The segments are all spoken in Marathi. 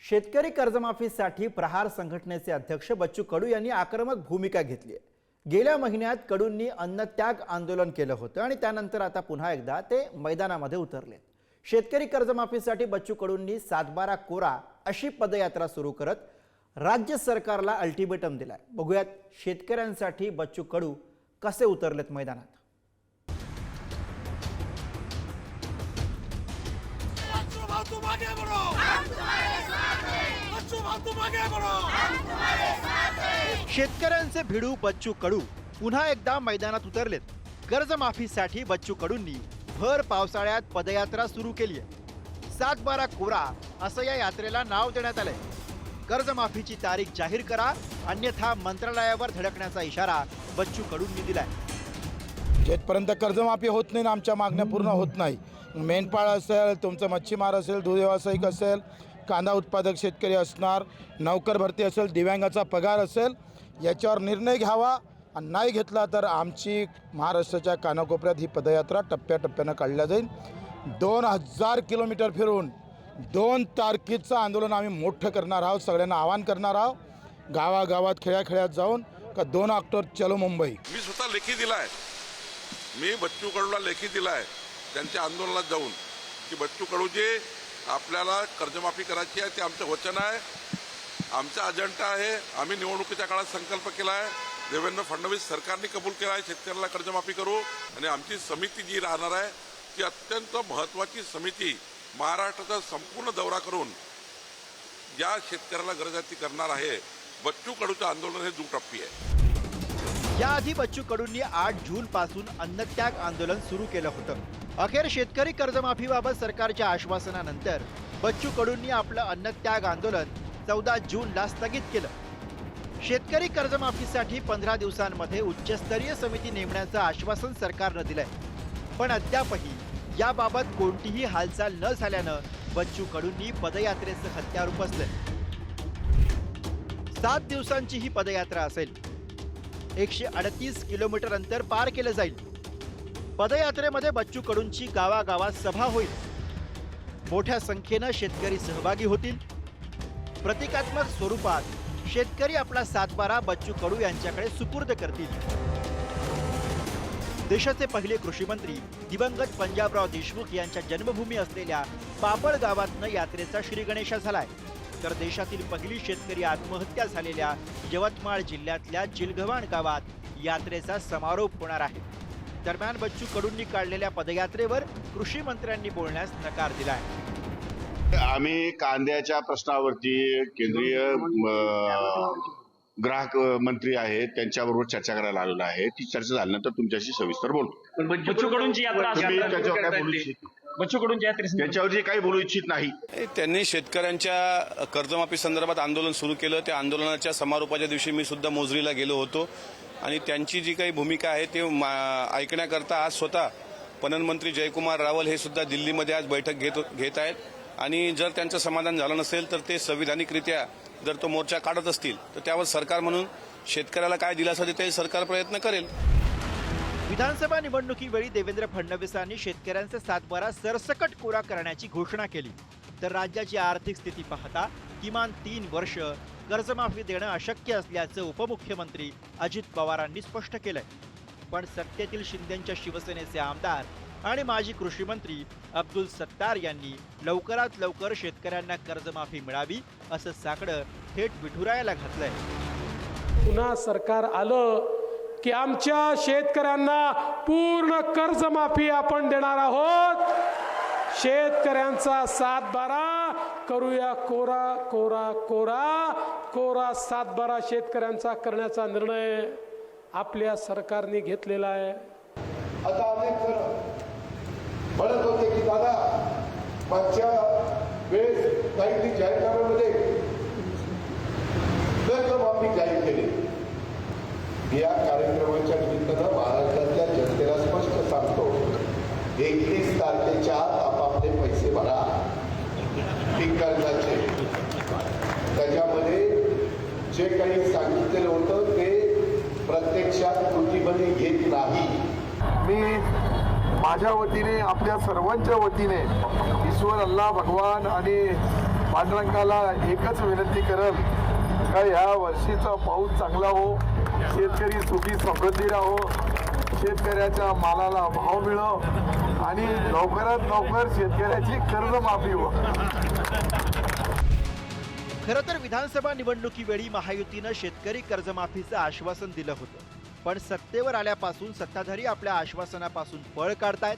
शेतकरी कर्जमाफीसाठी प्रहार संघटनेचे अध्यक्ष बच्चू कडू यांनी आक्रमक भूमिका घेतली आहे। गेल्या महिन्यात कडूंनी अन्नत्याग आंदोलन केलं होतं आणि त्यानंतर आता पुन्हा एकदा ते मैदानामध्ये उतरलेत। शेतकरी कर्जमाफीसाठी बच्चू कडूंनी 7/12 कोरा अशी पदयात्रा सुरू करत राज्य सरकारला अल्टिमेटम दिलाय। बघूयात शेतकऱ्यांसाठी बच्चू कडू कसे उतरलेत मैदानात। शेतकऱ्यांचे भिडू बच्चू कडू पुन्हा एकदा मैदानात उतरलेत। कर्जमाफीसाठी बच्चू कडूंनी भर पावसाळ्यात पदयात्रा सुरू केली आहे। 7/12 कोरा असं या यात्रेला नाव देण्यात आलंय। कर्जमाफीची तारीख जाहीर करा, अन्यथा मंत्रालयावर धडकण्याचा इशारा बच्चू कडूंनी दिलाय। जेथपर्यंत कर्जमाफी होत नाही ना आमच्या मागण्या पूर्ण होत नाही। मेंढपाळ असेल, तुमचं मच्छीमार असेल, दूध व्यावसायिक असेल, कांदा उत्पादक शेतकरी असणार, नौकर भरती असेल, दिव्यांगाचा पगार असेल, याच्यावर निर्णय घ्यावा आणि नाही घेतला तर आमची महाराष्ट्राच्या कानाकोपऱ्यात ही पदयात्रा टप्प्याटप्प्यानं काढल्या जाईल। 2000 किलोमीटर फिरून 2 तारखेचं आंदोलन आम्ही मोठं करणार आहोत। सगळ्यांना आवाहन करणार आहोत, गावागावात खेड्याखेड्यात जाऊन का 2 ऑक्टोबर चलो मुंबई। मी स्वतः लेखी दिलाय, मी बच्चू कडूला लेखी दिलाय त्यांच्या आंदोलनात जाऊन की बच्चू कडूजी आपल्याला कर्जमाफी करायची आहे, ते आमचं वचन आहे, आमचा अजेंडा आहे। आम्ही निवडणुकीच्या काळात संकल्प केला आहे, देवेंद्र फडणवीस सरकारने कबूल केला आहे शेतकऱ्याला कर्जमाफी करू। आणि आमची समिती जी राहणार आहे ती अत्यंत महत्त्वाची समिती महाराष्ट्राचा संपूर्ण दौरा करून ज्या शेतकऱ्याला गरज आहे ती करणार आहे। बच्चू कडूचं आंदोलन हे दुटप्पी आहे। याआधी बच्चू कडूंनी 8 जून पासून अन्नत्याग आंदोलन सुरू केलं होतं। अखेर शेतकरी कर्जमाफीबाबत सरकारच्या आश्वासनानंतर बच्चू कडूंनी आपलं अन्नत्याग आंदोलन 14 जूनला स्थगित केलं। शेतकरी कर्जमाफीसाठी 15 दिवसांमध्ये उच्चस्तरीय समिती नेमण्याचं आश्वासन सरकारनं दिलंय, पण अद्यापही याबाबत कोणतीही हालचाल न झाल्यानं बच्चू कडूंनी पदयात्रेचं हत्यार उपसलंय। 7 दिवसांची ही पदयात्रा असेल। 138 किलोमीटर अंतर पार केलं जाईल। पदयात्रेमध्ये बच्चू कडूंची गावागावात सभा होईल। मोठ्या संख्येनं शेतकरी सहभागी होतील। प्रतिकात्मक स्वरूपात शेतकरी आपला 7/12 बच्चू कडू यांच्याकडे सुपूर्द करतील। देशाचे पहिले कृषी मंत्री दिवंगत पंजाबराव देशमुख यांच्या जन्मभूमी असलेल्या पाबळ गावातनं यात्रेचा श्रीगणेशा झालाय, तर देशातील पहिली शेतकरी आत्महत्या झालेल्या यवतमाळ जिल्ह्यातल्या चिलगव्हाण गावात यात्रेचा समारोप होणार आहे। दरम्यान बच्चू कडूंनी काढलेल्या पदयात्रेवर कृषी मंत्र्यांनी बोलण्यास नकार दिलाय। आम्ही कांद्याच्या प्रश्नावरती केंद्रीय ग्राहक मंत्री आहेत त्यांच्याबरोबर चर्चा करायला आलेलो आहे। ती चर्चा झाल्यानंतर तुमच्याशी सविस्तर बोलतो। बच्चू कडूंची यात्रा बच्चू कडूंची त्यांच्यावरती काही बोलू इच्छित नाही। त्यांनी शेतकऱ्यांच्या कर्जमाफी संदर्भात आंदोलन सुरू केलं। त्या आंदोलनाच्या समारोपाच्या दिवशी मी सुद्धा मोजरीला गेलो होतो आणि त्यांची जी काही भूमिका आहे ते ऐकण्याकरता आज स्वतः पणन मंत्री जयकुमार रावल हे सुद्धा दिल्लीमध्ये आज बैठक घेत आहेत। आणि जर त्यांचं समाधान झालं नसेल तर ते संविधानिकरित्या जर तो मोर्चा काढत असतील तर त्यावर सरकार म्हणून शेतकऱ्याला काय दिलासा देता येईल सरकार प्रयत्न करेल। विधानसभा निवडणुकीवेळी देवेंद्र फडणवीसांनी शेतकऱ्यांचा 7/12 सरसकट कोरा करण्याची घोषणा केली, तर राज्याची आर्थिक स्थिती पाहता किमान 3 वर्ष कर्जमाफी देणं अशक्य असल्याचं उपमुख्यमंत्री अजित पवारांनी स्पष्ट केलंय। पण सत्तेतील शिंदेच्या शिवसेनेचे आमदार आणि माजी कृषी मंत्री अब्दुल सत्तार यांनी लवकरात लवकर शेतकऱ्यांना कर्जमाफी मिळावी असं साकडं थेट विठुरायाला घातलंय। पुन्हा सरकार आलं की आमच्या शेतकऱ्यांना पूर्ण कर्जमाफी आपण देणार आहोत। शेतकऱ्यांचा 7/12 करूया कोरा कोरा कोरा कोरा 7/12 शेतकऱ्यांचा करण्याचा निर्णय आपल्या सरकारने घेतलेला आहे। आता अनेक जण म्हणत होते की दादा मागच्या वेळेस काही जाहीरनाम्यामध्ये कर्जमाफी जाहीर केली। या कार्यक्रमाच्या निमित्तानं महाराष्ट्रातल्या जनतेला स्पष्ट सांगतो, 31 तारखेच्या आत आपापले पैसे भरा पीक कर्जाचे। त्याच्यामध्ये जे काही सांगितलेलं होतं ते प्रत्यक्षात कृतीमध्ये घेत नाही। मी माझ्या वतीने आपल्या सर्वांच्या वतीने ईश्वर अल्लाह भगवान आणि पांडुरंगाला एकच विनंती करेल का ह्या वर्षीचा पाऊस चांगला हो, शेतकरी सुखी समृद्धी राहो, शेतकऱ्याच्या मालाला भाव मिळो आणि लवकरात लवकर शेतकऱ्याची कर्जमाफी हो. खरं तर विधानसभा निवडणुकीवेळी महायुतीनं शेतकरी कर्जमाफीचं आश्वासन दिलं होतं, पण सत्तेवर आल्यापासून सत्ताधारी आपल्या आश्वासनापासून पळ काढतायत.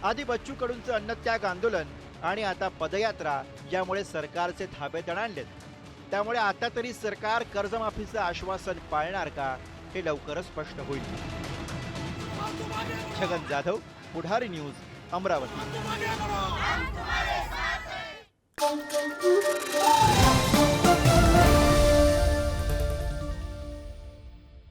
आधी बच्चू कडूंचं अन्नत्याग आंदोलन आणि आता पदयात्रा यामुळे सरकारचे धाबे तणाणलेत. त्यामुळे आता तरी सरकार कर्जमाफीचं आश्वासन पाळणार का हे लवकरच स्पष्ट होईल. छगन जाधव, पुढारी न्यूज, अमरावती.